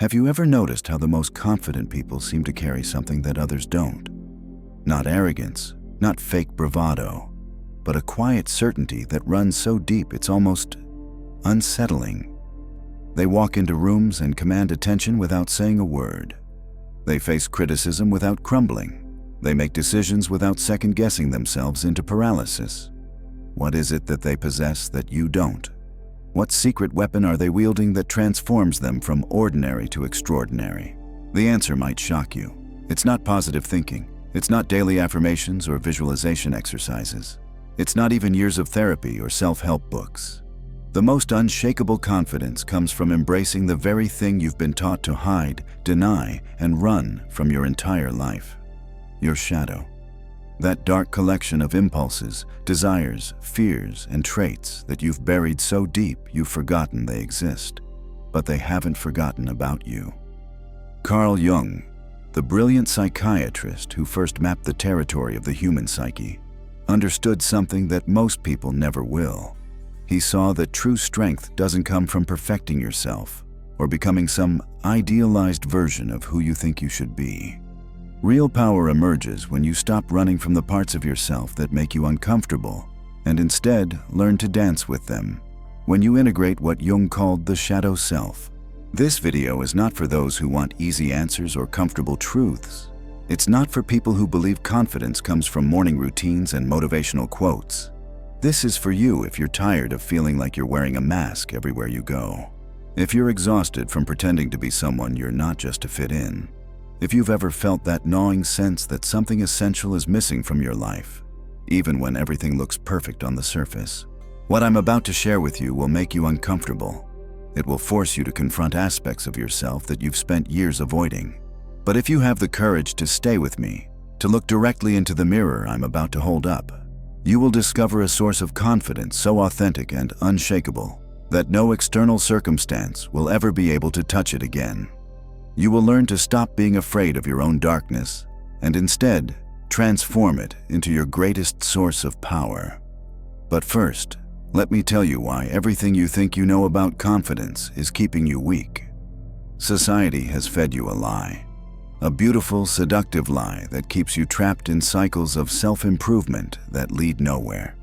Have you ever noticed how the most confident people seem to carry something that others don't? Not arrogance, not fake bravado, but a quiet certainty that runs so deep it's almost unsettling. They walk into rooms and command attention without saying a word. They face criticism without crumbling. They make decisions without second-guessing themselves into paralysis. What is it that they possess that you don't? What secret weapon are they wielding that transforms them from ordinary to extraordinary? The answer might shock you. It's not positive thinking. It's not daily affirmations or visualization exercises. It's not even years of therapy or self-help books. The most unshakable confidence comes from embracing the very thing you've been taught to hide, deny, and run from your entire life. Your shadow. That dark collection of impulses, desires, fears, and traits that you've buried so deep you've forgotten they exist. But they haven't forgotten about you. Carl Jung, the brilliant psychiatrist who first mapped the territory of the human psyche, understood something that most people never will. He saw that true strength doesn't come from perfecting yourself or becoming some idealized version of who you think you should be. Real power emerges when you stop running from the parts of yourself that make you uncomfortable and instead learn to dance with them. When you integrate what Jung called the shadow self. This video is not for those who want easy answers or comfortable truths. It's not for people who believe confidence comes from morning routines and motivational quotes. This is for you if you're tired of feeling like you're wearing a mask everywhere you go. If you're exhausted from pretending to be someone you're not just to fit in. If you've ever felt that gnawing sense that something essential is missing from your life, even when everything looks perfect on the surface. What I'm about to share with you will make you uncomfortable. It will force you to confront aspects of yourself that you've spent years avoiding. But if you have the courage to stay with me, to look directly into the mirror I'm about to hold up, you will discover a source of confidence so authentic and unshakable that no external circumstance will ever be able to touch it again. You will learn to stop being afraid of your own darkness and instead transform it into your greatest source of power. But first, let me tell you why everything you think you know about confidence is keeping you weak. Society has fed you a lie. A beautiful, seductive lie that keeps you trapped in cycles of self-improvement that lead nowhere.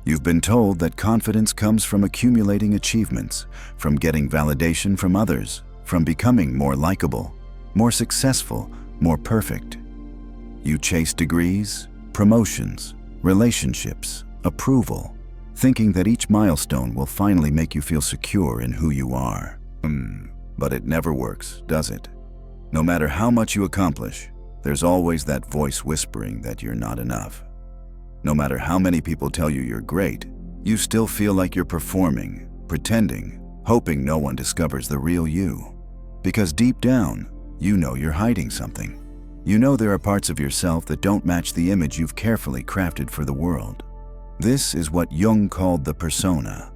You've been told that confidence comes from accumulating achievements, from getting validation from others, from becoming more likable, more successful, more perfect. You chase degrees, promotions, relationships, approval, thinking that each milestone will finally make you feel secure in who you are. But it never works, does it? No matter how much you accomplish, there's always that voice whispering that you're not enough. No matter how many people tell you you're great, you still feel like you're performing, pretending, hoping no one discovers the real you. Because deep down, you know you're hiding something. You know there are parts of yourself that don't match the image you've carefully crafted for the world. This is what Jung called the persona,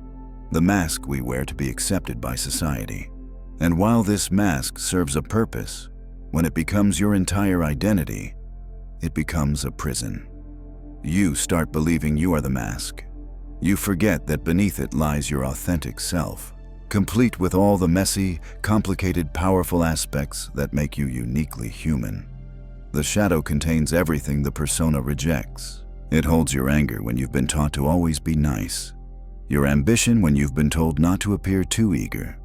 the mask we wear to be accepted by society. And while this mask serves a purpose, when it becomes your entire identity, it becomes a prison. You start believing you are the mask. You forget that beneath it lies your authentic self, complete with all the messy, complicated, powerful aspects that make you uniquely human. The shadow contains everything the persona rejects. It holds your anger when you've been taught to always be nice, your ambition when you've been told not to appear too eager,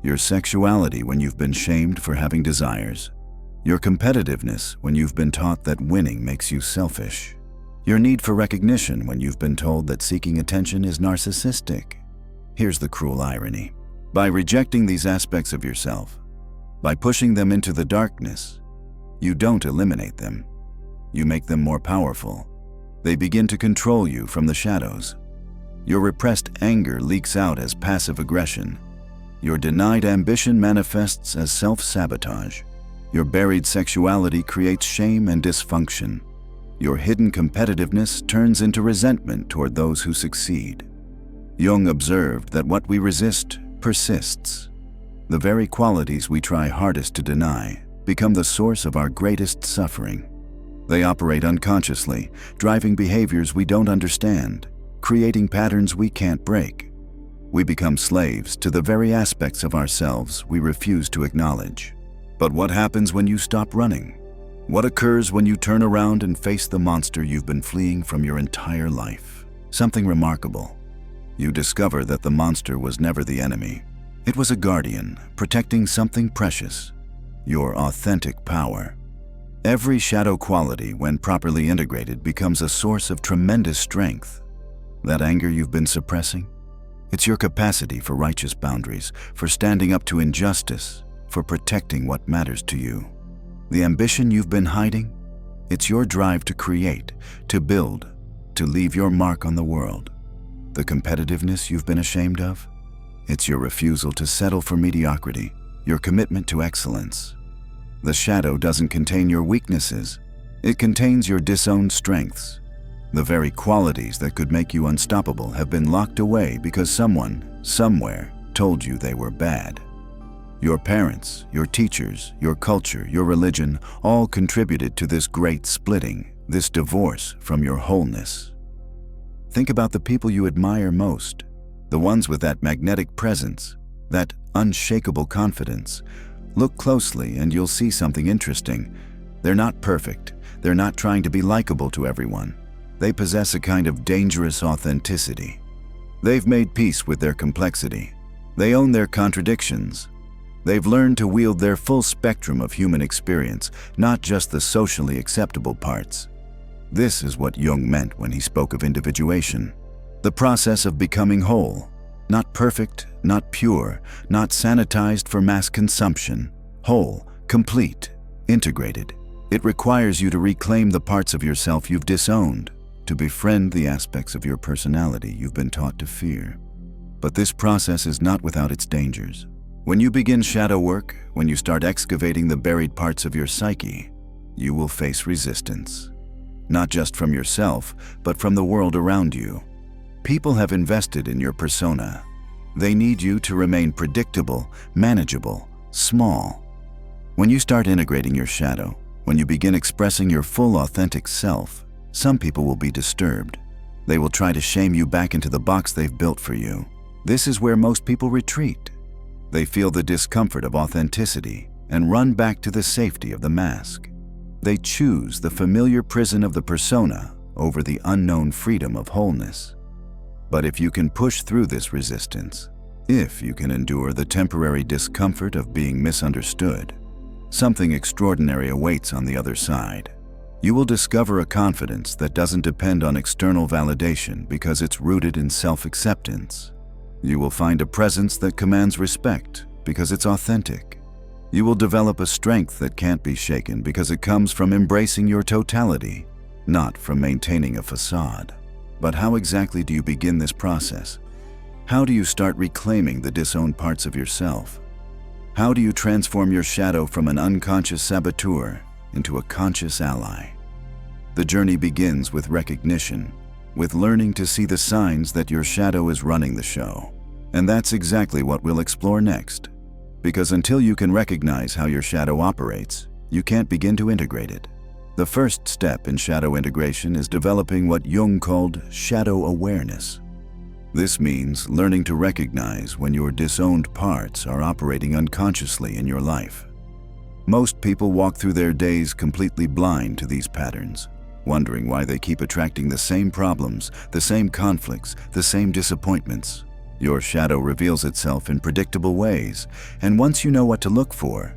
your sexuality when you've been shamed for having desires, your competitiveness when you've been taught that winning makes you selfish, your need for recognition when you've been told that seeking attention is narcissistic. Here's the cruel irony. By rejecting these aspects of yourself, by pushing them into the darkness, you don't eliminate them. You make them more powerful. They begin to control you from the shadows. Your repressed anger leaks out as passive aggression. Your denied ambition manifests as self-sabotage. Your buried sexuality creates shame and dysfunction. Your hidden competitiveness turns into resentment toward those who succeed. Jung observed that what we resist persists. The very qualities we try hardest to deny become the source of our greatest suffering. They operate unconsciously, driving behaviors we don't understand, creating patterns we can't break. We become slaves to the very aspects of ourselves we refuse to acknowledge. But what happens when you stop running? What occurs when you turn around and face the monster you've been fleeing from your entire life? Something remarkable. You discover that the monster was never the enemy. It was a guardian, protecting something precious, your authentic power. Every shadow quality, when properly integrated, becomes a source of tremendous strength. That anger you've been suppressing? It's your capacity for righteous boundaries, for standing up to injustice, for protecting what matters to you. The ambition you've been hiding? It's your drive to create, to build, to leave your mark on the world. The competitiveness you've been ashamed of? It's your refusal to settle for mediocrity, your commitment to excellence. The shadow doesn't contain your weaknesses. It contains your disowned strengths. The very qualities that could make you unstoppable have been locked away because someone, somewhere, told you they were bad. Your parents, your teachers, your culture, your religion all contributed to this great splitting, this divorce from your wholeness. Think about the people you admire most, the ones with that magnetic presence, that unshakable confidence. Look closely and you'll see something interesting. They're not perfect. They're not trying to be likable to everyone. They possess a kind of dangerous authenticity. They've made peace with their complexity. They own their contradictions. They've learned to wield their full spectrum of human experience, not just the socially acceptable parts. This is what Jung meant when he spoke of individuation. The process of becoming whole. Not perfect, not pure, not sanitized for mass consumption. Whole, complete, integrated. It requires you to reclaim the parts of yourself you've disowned, to befriend the aspects of your personality you've been taught to fear. But this process is not without its dangers. When you begin shadow work, when you start excavating the buried parts of your psyche, you will face resistance. Not just from yourself, but from the world around you. People have invested in your persona. They need you to remain predictable, manageable, small. When you start integrating your shadow, when you begin expressing your full authentic self, some people will be disturbed. They will try to shame you back into the box they've built for you. This is where most people retreat. They feel the discomfort of authenticity and run back to the safety of the mask. They choose the familiar prison of the persona over the unknown freedom of wholeness. But if you can push through this resistance, if you can endure the temporary discomfort of being misunderstood, something extraordinary awaits on the other side. You will discover a confidence that doesn't depend on external validation because it's rooted in self-acceptance. You will find a presence that commands respect because it's authentic. You will develop a strength that can't be shaken because it comes from embracing your totality, not from maintaining a facade. But how exactly do you begin this process? How do you start reclaiming the disowned parts of yourself? How do you transform your shadow from an unconscious saboteur into a conscious ally? The journey begins with recognition, with learning to see the signs that your shadow is running the show. And that's exactly what we'll explore next. Because until you can recognize how your shadow operates, you can't begin to integrate it. The first step in shadow integration is developing what Jung called shadow awareness. This means learning to recognize when your disowned parts are operating unconsciously in your life. Most people walk through their days completely blind to these patterns, wondering why they keep attracting the same problems, the same conflicts, the same disappointments. Your shadow reveals itself in predictable ways, and once you know what to look for,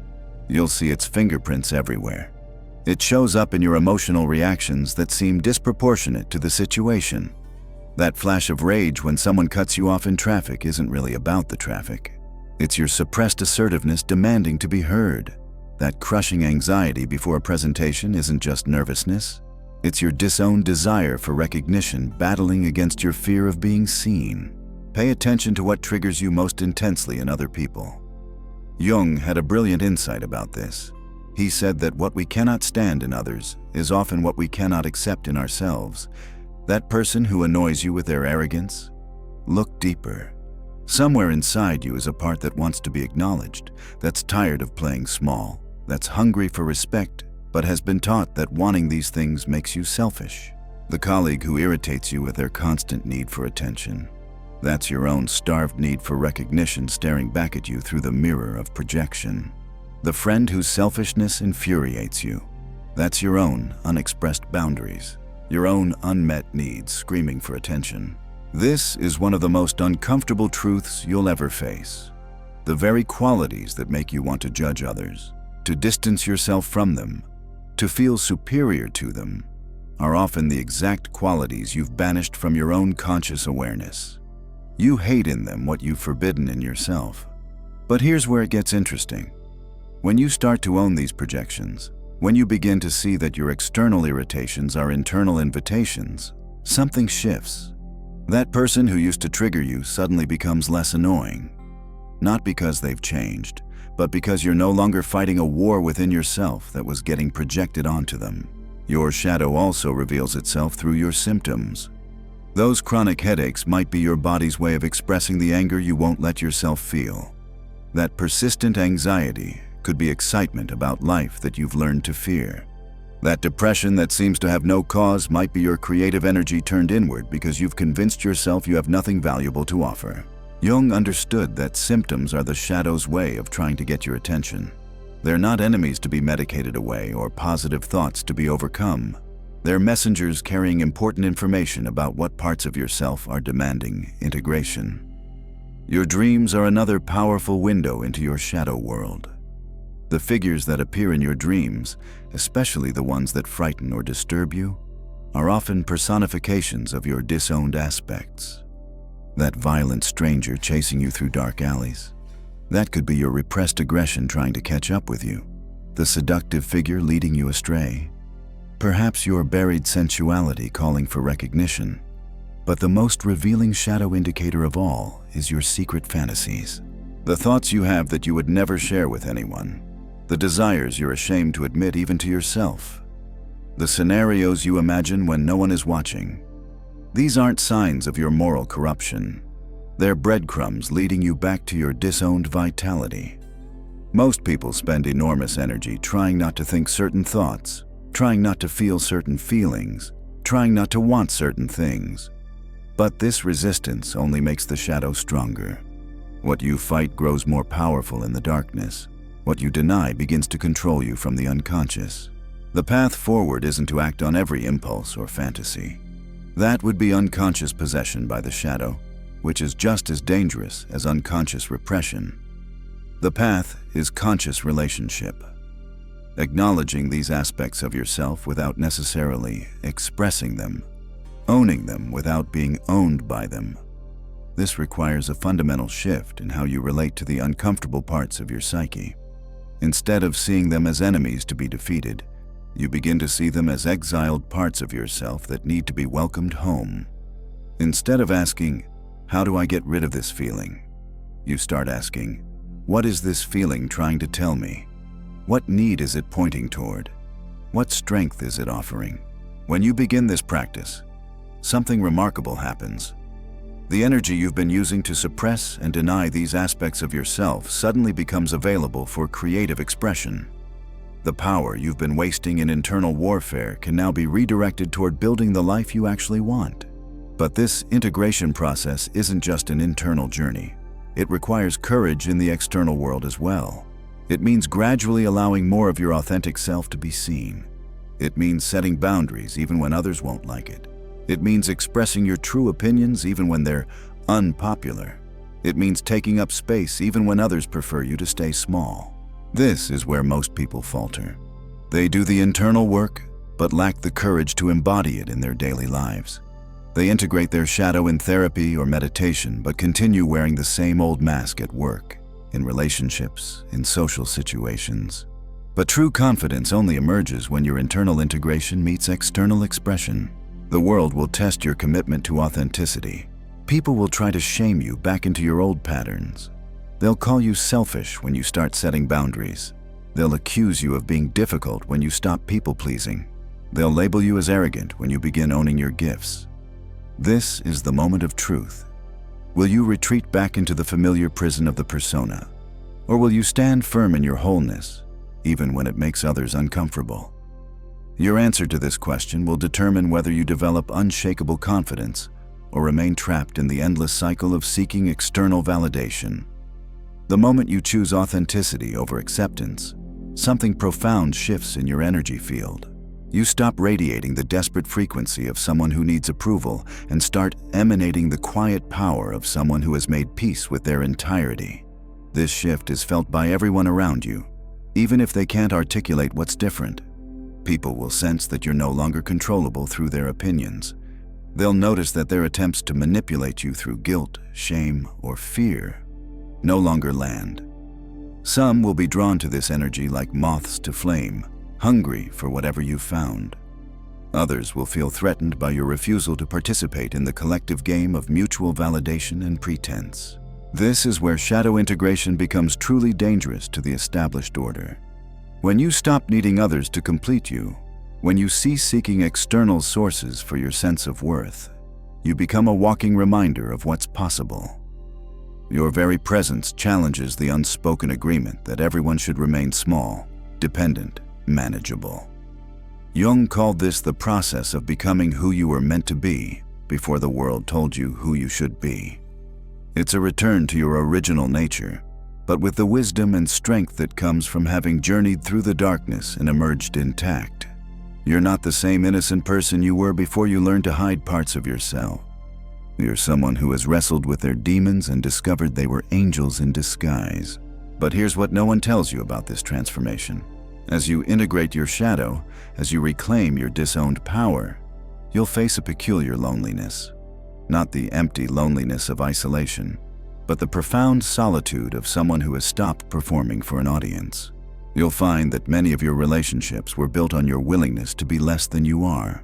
you'll see its fingerprints everywhere. It shows up in your emotional reactions that seem disproportionate to the situation. That flash of rage when someone cuts you off in traffic isn't really about the traffic. It's your suppressed assertiveness demanding to be heard. That crushing anxiety before a presentation isn't just nervousness. It's your disowned desire for recognition battling against your fear of being seen. Pay attention to what triggers you most intensely in other people. Jung had a brilliant insight about this. He said that what we cannot stand in others is often what we cannot accept in ourselves. That person who annoys you with their arrogance? Look deeper. Somewhere inside you is a part that wants to be acknowledged, that's tired of playing small, that's hungry for respect, but has been taught that wanting these things makes you selfish. The colleague who irritates you with their constant need for attention. That's your own starved need for recognition staring back at you through the mirror of projection. The friend whose selfishness infuriates you. That's your own unexpressed boundaries, your own unmet needs screaming for attention. This is one of the most uncomfortable truths you'll ever face. The very qualities that make you want to judge others, to distance yourself from them, to feel superior to them, are often the exact qualities you've banished from your own conscious awareness. You hate in them what you've forbidden in yourself. But here's where it gets interesting. When you start to own these projections, when you begin to see that your external irritations are internal invitations, something shifts. That person who used to trigger you suddenly becomes less annoying. Not because they've changed, but because you're no longer fighting a war within yourself that was getting projected onto them. Your shadow also reveals itself through your symptoms. Those chronic headaches might be your body's way of expressing the anger you won't let yourself feel. That persistent anxiety could be excitement about life that you've learned to fear. That depression that seems to have no cause might be your creative energy turned inward because you've convinced yourself you have nothing valuable to offer. Jung understood that symptoms are the shadow's way of trying to get your attention. They're not enemies to be medicated away or positive thoughts to be overcome. They're messengers carrying important information about what parts of yourself are demanding integration. Your dreams are another powerful window into your shadow world. The figures that appear in your dreams, especially the ones that frighten or disturb you, are often personifications of your disowned aspects. That violent stranger chasing you through dark alleys, that could be your repressed aggression trying to catch up with you. The seductive figure leading you astray. Perhaps your buried sensuality calling for recognition. But the most revealing shadow indicator of all is your secret fantasies. The thoughts you have that you would never share with anyone. The desires you're ashamed to admit even to yourself. The scenarios you imagine when no one is watching. These aren't signs of your moral corruption. They're breadcrumbs leading you back to your disowned vitality. Most people spend enormous energy trying not to think certain thoughts, trying not to feel certain feelings, trying not to want certain things. But this resistance only makes the shadow stronger. What you fight grows more powerful in the darkness. What you deny begins to control you from the unconscious. The path forward isn't to act on every impulse or fantasy. That would be unconscious possession by the shadow, which is just as dangerous as unconscious repression. The path is conscious relationship. Acknowledging these aspects of yourself without necessarily expressing them. Owning them without being owned by them. This requires a fundamental shift in how you relate to the uncomfortable parts of your psyche. Instead of seeing them as enemies to be defeated, you begin to see them as exiled parts of yourself that need to be welcomed home. Instead of asking, "How do I get rid of this feeling?" you start asking, "What is this feeling trying to tell me? What need is it pointing toward? What strength is it offering?" When you begin this practice, something remarkable happens. The energy you've been using to suppress and deny these aspects of yourself suddenly becomes available for creative expression. The power you've been wasting in internal warfare can now be redirected toward building the life you actually want. But this integration process isn't just an internal journey. It requires courage in the external world as well. It means gradually allowing more of your authentic self to be seen. It means setting boundaries even when others won't like it. It means expressing your true opinions even when they're unpopular. It means taking up space even when others prefer you to stay small. This is where most people falter. They do the internal work, but lack the courage to embody it in their daily lives. They integrate their shadow in therapy or meditation, but continue wearing the same old mask at work, in relationships, in social situations. But true confidence only emerges when your internal integration meets external expression. The world will test your commitment to authenticity. People will try to shame you back into your old patterns. They'll call you selfish when you start setting boundaries. They'll accuse you of being difficult when you stop people-pleasing. They'll label you as arrogant when you begin owning your gifts. This is the moment of truth. Will you retreat back into the familiar prison of the persona? Or will you stand firm in your wholeness, even when it makes others uncomfortable? Your answer to this question will determine whether you develop unshakable confidence or remain trapped in the endless cycle of seeking external validation. The moment you choose authenticity over acceptance, something profound shifts in your energy field. You stop radiating the desperate frequency of someone who needs approval and start emanating the quiet power of someone who has made peace with their entirety. This shift is felt by everyone around you, even if they can't articulate what's different. People will sense that you're no longer controllable through their opinions. They'll notice that their attempts to manipulate you through guilt, shame, or fear no longer land. Some will be drawn to this energy like moths to flame, hungry for whatever you've found. Others will feel threatened by your refusal to participate in the collective game of mutual validation and pretense. This is where shadow integration becomes truly dangerous to the established order. When you stop needing others to complete you, when you cease seeking external sources for your sense of worth, you become a walking reminder of what's possible. Your very presence challenges the unspoken agreement that everyone should remain small, dependent, manageable. Jung called this the process of becoming who you were meant to be before the world told you who you should be. It's a return to your original nature, but with the wisdom and strength that comes from having journeyed through the darkness and emerged intact. You're not the same innocent person you were before you learned to hide parts of yourself. You're someone who has wrestled with their demons and discovered they were angels in disguise. But here's what no one tells you about this transformation. As you integrate your shadow, as you reclaim your disowned power, you'll face a peculiar loneliness. Not the empty loneliness of isolation, but the profound solitude of someone who has stopped performing for an audience. You'll find that many of your relationships were built on your willingness to be less than you are.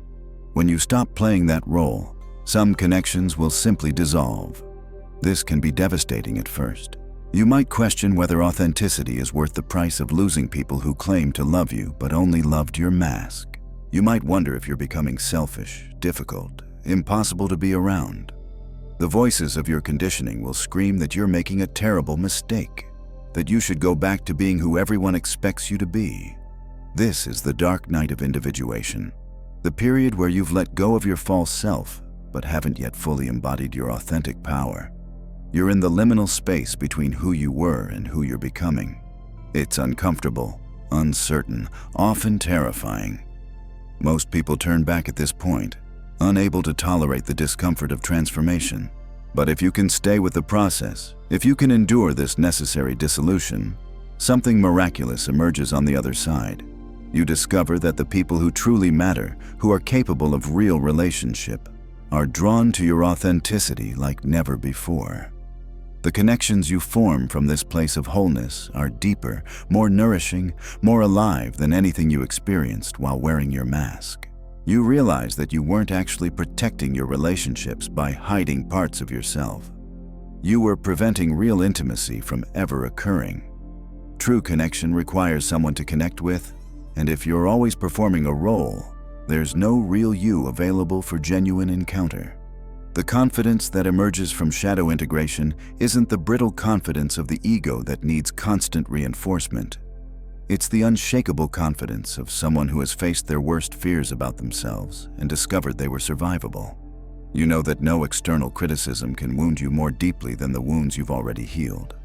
When you stop playing that role, some connections will simply dissolve. This can be devastating at first. You might question whether authenticity is worth the price of losing people who claim to love you but only loved your mask. You might wonder if you're becoming selfish, difficult, impossible to be around. The voices of your conditioning will scream that you're making a terrible mistake, that you should go back to being who everyone expects you to be. This is the dark night of individuation, the period where you've let go of your false self but haven't yet fully embodied your authentic power. You're in the liminal space between who you were and who you're becoming. It's uncomfortable, uncertain, often terrifying. Most people turn back at this point, unable to tolerate the discomfort of transformation. But if you can stay with the process, if you can endure this necessary dissolution, something miraculous emerges on the other side. You discover that the people who truly matter, who are capable of real relationship, are drawn to your authenticity like never before. The connections you form from this place of wholeness are deeper, more nourishing, more alive than anything you experienced while wearing your mask. You realize that you weren't actually protecting your relationships by hiding parts of yourself. You were preventing real intimacy from ever occurring. True connection requires someone to connect with, and if you're always performing a role, there's no real you available for genuine encounter. The confidence that emerges from shadow integration isn't the brittle confidence of the ego that needs constant reinforcement. It's the unshakable confidence of someone who has faced their worst fears about themselves and discovered they were survivable. You know that no external criticism can wound you more deeply than the wounds you've already healed.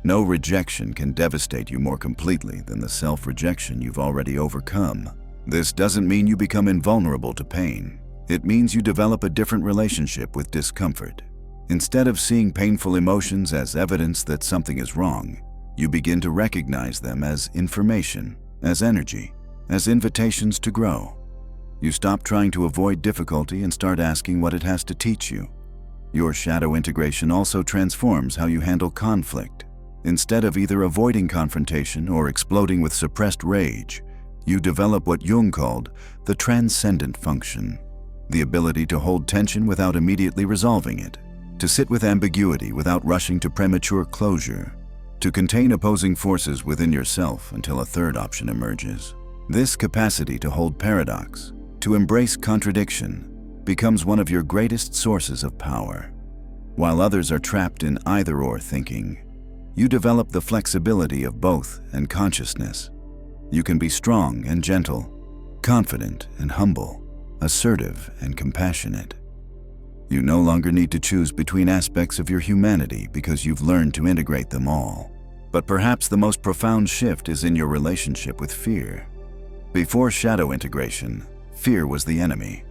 No rejection can devastate you more completely than the self-rejection you've already overcome. This doesn't mean you become invulnerable to pain. It means you develop a different relationship with discomfort. Instead of seeing painful emotions as evidence that something is wrong, you begin to recognize them as information, as energy, as invitations to grow. You stop trying to avoid difficulty and start asking what it has to teach you. Your shadow integration also transforms how you handle conflict. Instead of either avoiding confrontation or exploding with suppressed rage, you develop what Jung called the transcendent function, the ability to hold tension without immediately resolving it, to sit with ambiguity without rushing to premature closure, to contain opposing forces within yourself until a third option emerges. This capacity to hold paradox, to embrace contradiction, becomes one of your greatest sources of power. While others are trapped in either-or thinking, you develop the flexibility of both and consciousness. You can be strong and gentle, confident and humble, assertive and compassionate. You no longer need to choose between aspects of your humanity because you've learned to integrate them all. But perhaps the most profound shift is in your relationship with fear. Before shadow integration, fear was the enemy.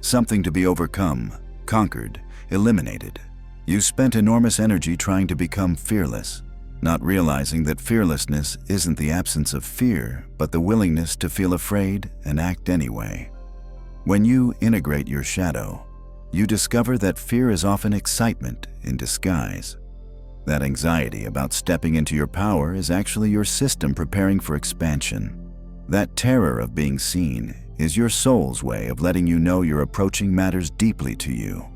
Something to be overcome, conquered, eliminated. You spent enormous energy trying to become fearless, not realizing that fearlessness isn't the absence of fear, but the willingness to feel afraid and act anyway. When you integrate your shadow, you discover that fear is often excitement in disguise. That anxiety about stepping into your power is actually your system preparing for expansion. That terror of being seen is your soul's way of letting you know you're approaching matters deeply to you.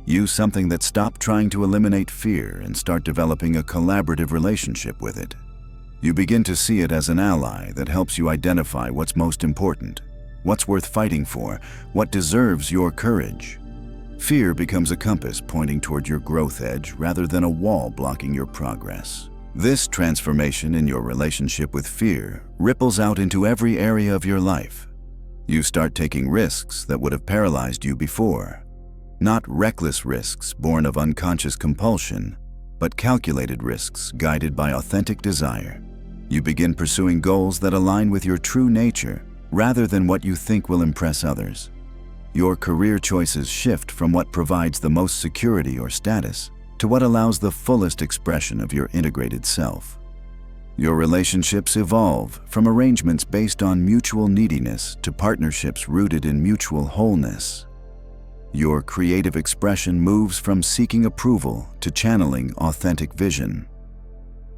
Use something that stopped trying to eliminate fear and start developing a collaborative relationship with it. You begin to see it as an ally that helps you identify what's most important, what's worth fighting for, what deserves your courage. Fear becomes a compass pointing toward your growth edge rather than a wall blocking your progress. This transformation in your relationship with fear ripples out into every area of your life. You start taking risks that would have paralyzed you before. Not reckless risks born of unconscious compulsion, but calculated risks guided by authentic desire. You begin pursuing goals that align with your true nature rather than what you think will impress others. Your career choices shift from what provides the most security or status to what allows the fullest expression of your integrated self. Your relationships evolve from arrangements based on mutual neediness to partnerships rooted in mutual wholeness. Your creative expression moves from seeking approval to channeling authentic vision.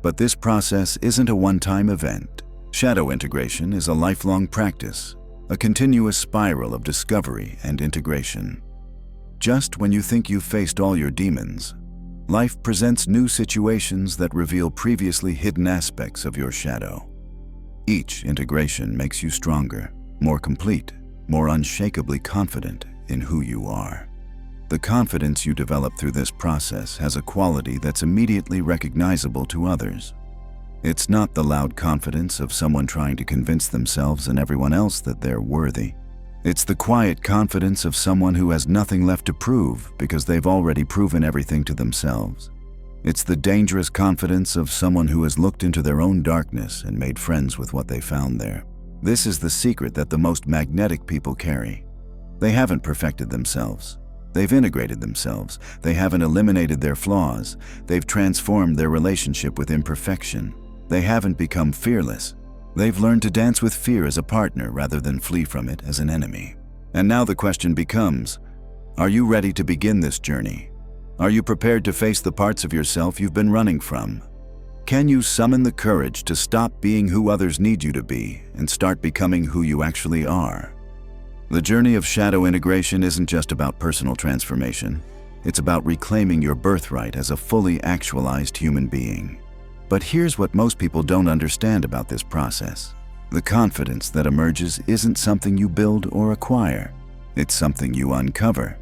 But this process isn't a one-time event. Shadow integration is a lifelong practice, a continuous spiral of discovery and integration. Just when you think you've faced all your demons, life presents new situations that reveal previously hidden aspects of your shadow. Each integration makes you stronger, more complete, more unshakably confident in who you are. The confidence you develop through this process has a quality that's immediately recognizable to others. It's not the loud confidence of someone trying to convince themselves and everyone else that they're worthy. It's the quiet confidence of someone who has nothing left to prove because they've already proven everything to themselves. It's the dangerous confidence of someone who has looked into their own darkness and made friends with what they found there. This is the secret that the most magnetic people carry. They haven't perfected themselves. They've integrated themselves. They haven't eliminated their flaws. They've transformed their relationship with imperfection. They haven't become fearless. They've learned to dance with fear as a partner rather than flee from it as an enemy. And now the question becomes, are you ready to begin this journey? Are you prepared to face the parts of yourself you've been running from? Can you summon the courage to stop being who others need you to be and start becoming who you actually are? The journey of shadow integration isn't just about personal transformation. It's about reclaiming your birthright as a fully actualized human being. But here's what most people don't understand about this process. The confidence that emerges isn't something you build or acquire. It's something you uncover.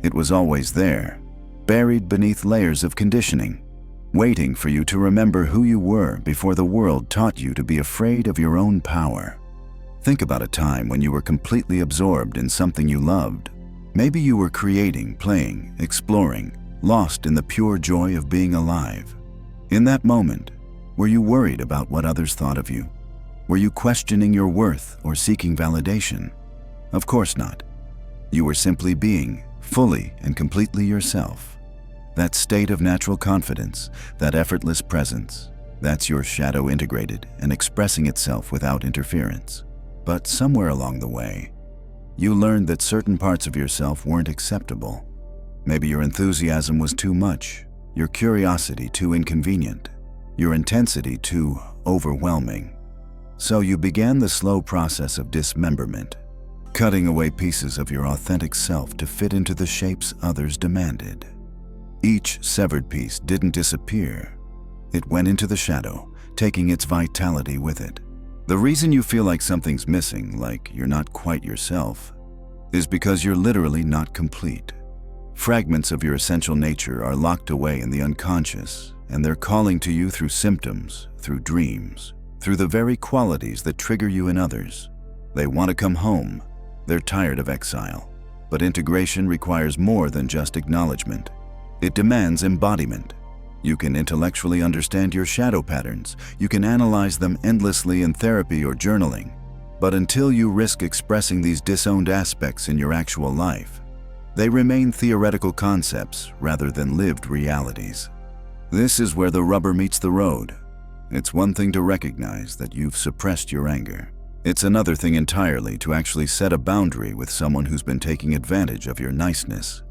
It was always there, buried beneath layers of conditioning, waiting for you to remember who you were before the world taught you to be afraid of your own power. Think about a time when you were completely absorbed in something you loved. Maybe you were creating, playing, exploring, lost in the pure joy of being alive. In that moment, were you worried about what others thought of you? Were you questioning your worth or seeking validation? Of course not. You were simply being fully and completely yourself. That state of natural confidence, that effortless presence, that's your shadow integrated and expressing itself without interference. But somewhere along the way, you learned that certain parts of yourself weren't acceptable. Maybe your enthusiasm was too much, your curiosity too inconvenient, your intensity too overwhelming. So you began the slow process of dismemberment, cutting away pieces of your authentic self to fit into the shapes others demanded. Each severed piece didn't disappear. It went into the shadow, taking its vitality with it. The reason you feel like something's missing, like you're not quite yourself, is because you're literally not complete. Fragments of your essential nature are locked away in the unconscious, and they're calling to you through symptoms, through dreams, through the very qualities that trigger you in others. They want to come home. They're tired of exile. But integration requires more than just acknowledgement. It demands embodiment. You can intellectually understand your shadow patterns. You can analyze them endlessly in therapy or journaling. But until you risk expressing these disowned aspects in your actual life, they remain theoretical concepts rather than lived realities. This is where the rubber meets the road. It's one thing to recognize that you've suppressed your anger. It's another thing entirely to actually set a boundary with someone who's been taking advantage of your niceness.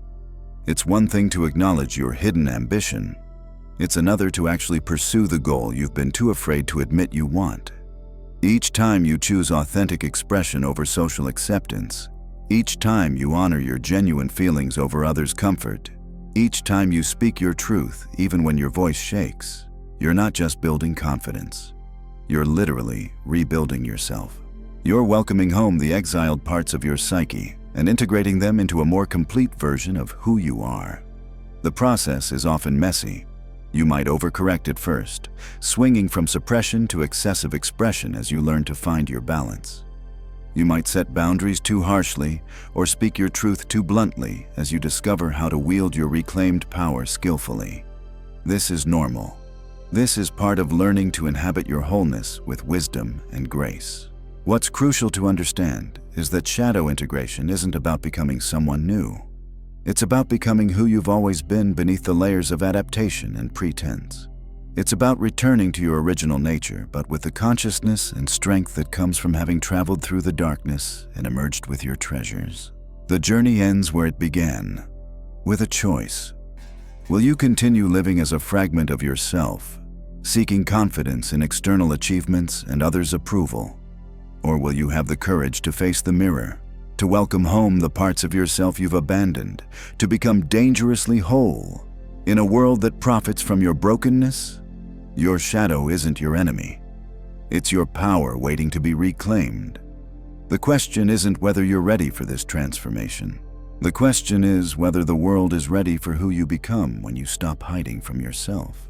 It's one thing to acknowledge your hidden ambition. It's another to actually pursue the goal you've been too afraid to admit you want. Each time you choose authentic expression over social acceptance, each time you honor your genuine feelings over others' comfort, each time you speak your truth even when your voice shakes, you're not just building confidence. You're literally rebuilding yourself. You're welcoming home the exiled parts of your psyche and integrating them into a more complete version of who you are. The process is often messy. You might overcorrect at first, swinging from suppression to excessive expression as you learn to find your balance. You might set boundaries too harshly or speak your truth too bluntly as you discover how to wield your reclaimed power skillfully. This is normal. This is part of learning to inhabit your wholeness with wisdom and grace. What's crucial to understand is that shadow integration isn't about becoming someone new. It's about becoming who you've always been beneath the layers of adaptation and pretense. It's about returning to your original nature, but with the consciousness and strength that comes from having traveled through the darkness and emerged with your treasures. The journey ends where it began, with a choice. Will you continue living as a fragment of yourself, seeking confidence in external achievements and others' approval? Or will you have the courage to face the mirror, to welcome home the parts of yourself you've abandoned, to become dangerously whole? In a world that profits from your brokenness, your shadow isn't your enemy. It's your power waiting to be reclaimed. The question isn't whether you're ready for this transformation. The question is whether the world is ready for who you become when you stop hiding from yourself.